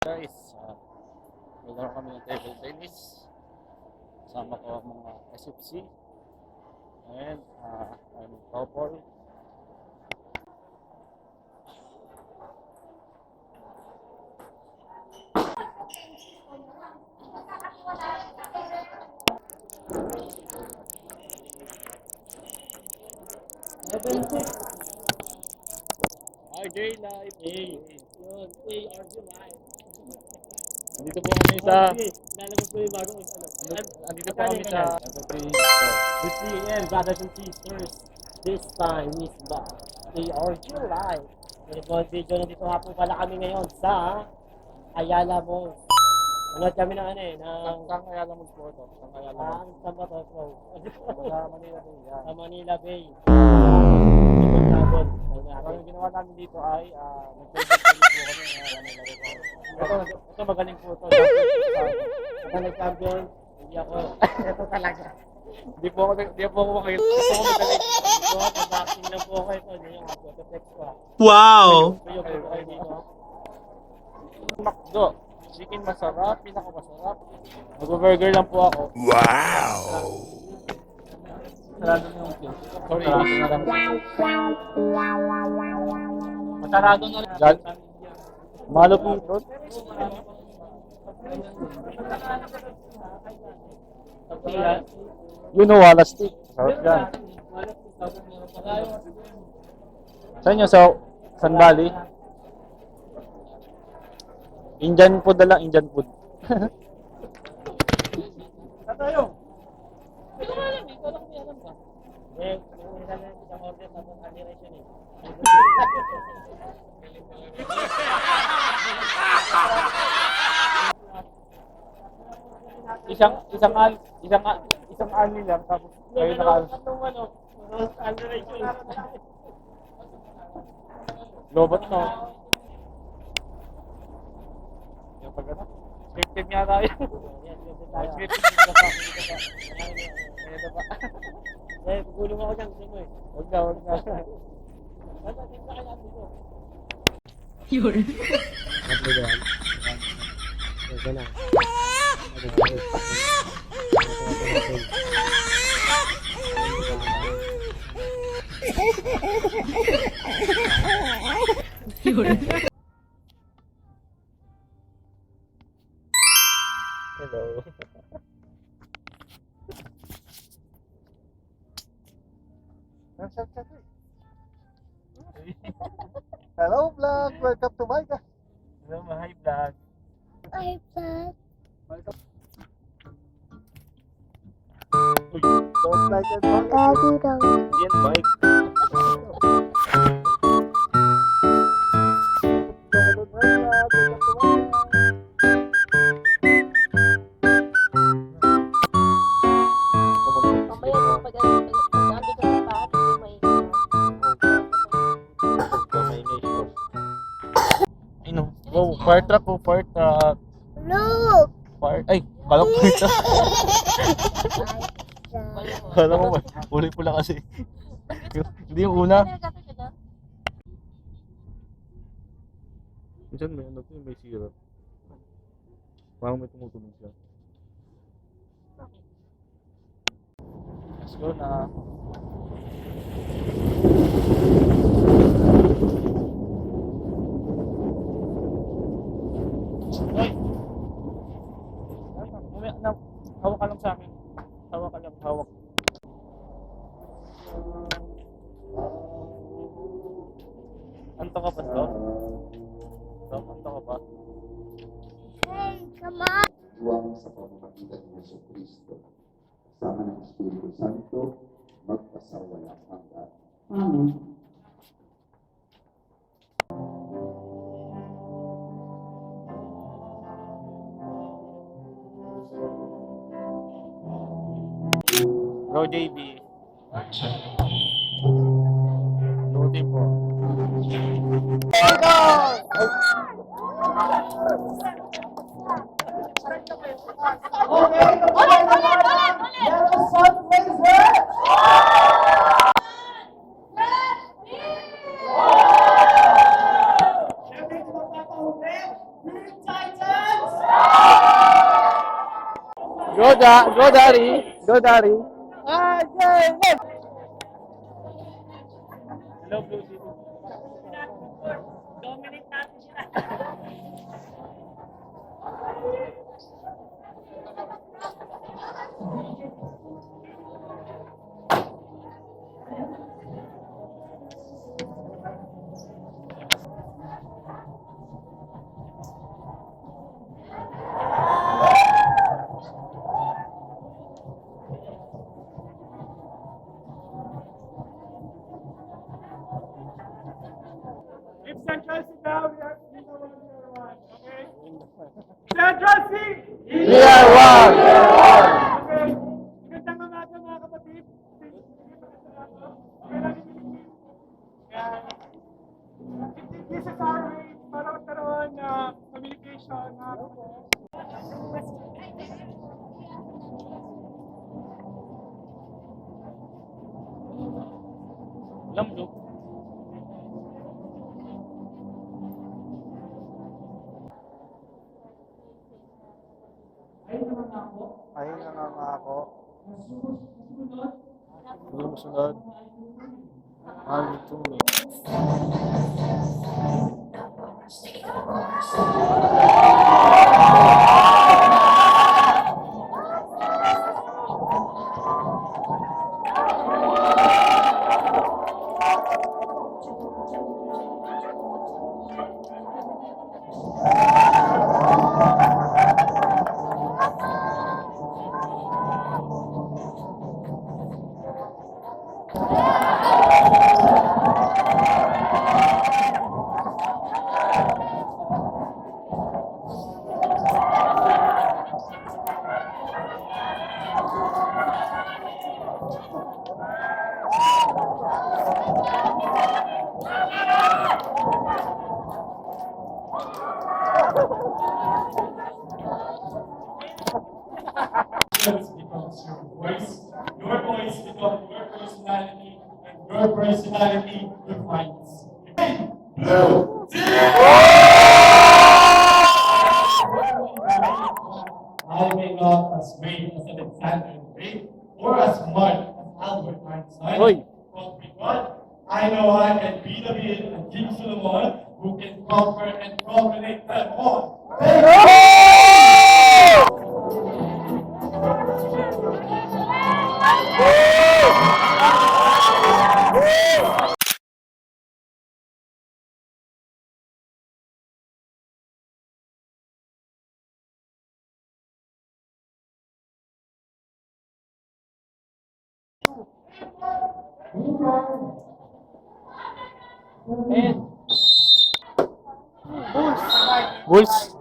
Guys, maglaro kami ng table tennis. Kasama ko ang mga SFC. And I'm couple. RJ Live. Yun, RJ Live. Andito po kami sa... Lalabas ko yung bagong Andito po kami sa... 3 p.m. brothers and sisters. This time is ba ARG Live. Yung video, nandito nga po pala kami ngayon sa Ayala Mall. Nanood kami ng ano eh, ng... Saan Ayala Malls po ito? Saan Ayala Malls? Saan ba ito? Sa Manila Bay. Yan. Sa Manila Bay. So, yung ginawa namin dito ay nag-table tennis po kami. Ito magaling po ito. Ako nag-champion, hindi ako. Ito talaga. Hindi po ako magaling. Ito, pag-boxing lang po ako ito. Hindi yung ako. Ito flex ko. Wow! Tuyo po kayo dito. Makdo. Chicken masarap, pinakamasarap. Mag-burger lang po ako. Wow! Sarado na yung plate. Sorry. Masarado na rin. Malo po ito. You know, wala stick. Sarap yan. Sa inyo, sa San Valley? Indian food na lang, Indian food. Tayo. Hindi ko alam eh. Ikaw lang may alam ka. Eh, kung isa na isang order tapos aliration eh. Isang ani lang tapos kayo naka Aliration. lobot no. Yung pag ano? Scripted nga tayo. Scripted nga tayo. Kaya ba? Eh, gulong ako dyan. Gusto mo eh. Huwag na. Basta, tingin ka kaya dito. Yun. Tatlo ba yan? Ito na. Yun. Hello. Hello vlog, welcome to my guys. Hello, hi vlog. Hi vlog. Don't like it. Yan, Mike. Go, fire truck po, fire truck. Look. Fire, ay, kala ko fire truck. Kala ko, ulit pula kasi. Hindi yung una. Minsan may ano to, may sira. Parang may tumutunog siya. Let's go na. Hoy! Hawak ka lang sa akin. Hawak ka lang, hawak. Anto ka ba to? Anto ka ba? Hey, come on. Tuwang sa pamamagitan ni Yesu Kristo, kasama ng Espiritu Santo, magpasawalang hanggan. Amen. Bro JB. Luti po. Siyempre, ito magpapahuli. Big title! Go, Daddy. Go, Daddy. Ah, yay! Left. Hello, Blue City. Dominate natin sila. If Central sit down, we are one. Okay? Central C! We are one. Okay. Magandang umaga mga kapatid. Okay lang yung Yan. This is our way para magkaroon ng communication mga kapatid. Alam, Blue. Ayun na nga ako. Sumusunod. Ang tumi. Becomes your voice becomes your personality, and your personality defines. Blue I may not as great as Alexander the Great or as smart as Albert Einstein. Oi. But with God, I know I can be David and King Solomon who can conquer and dominate them all. Bulls.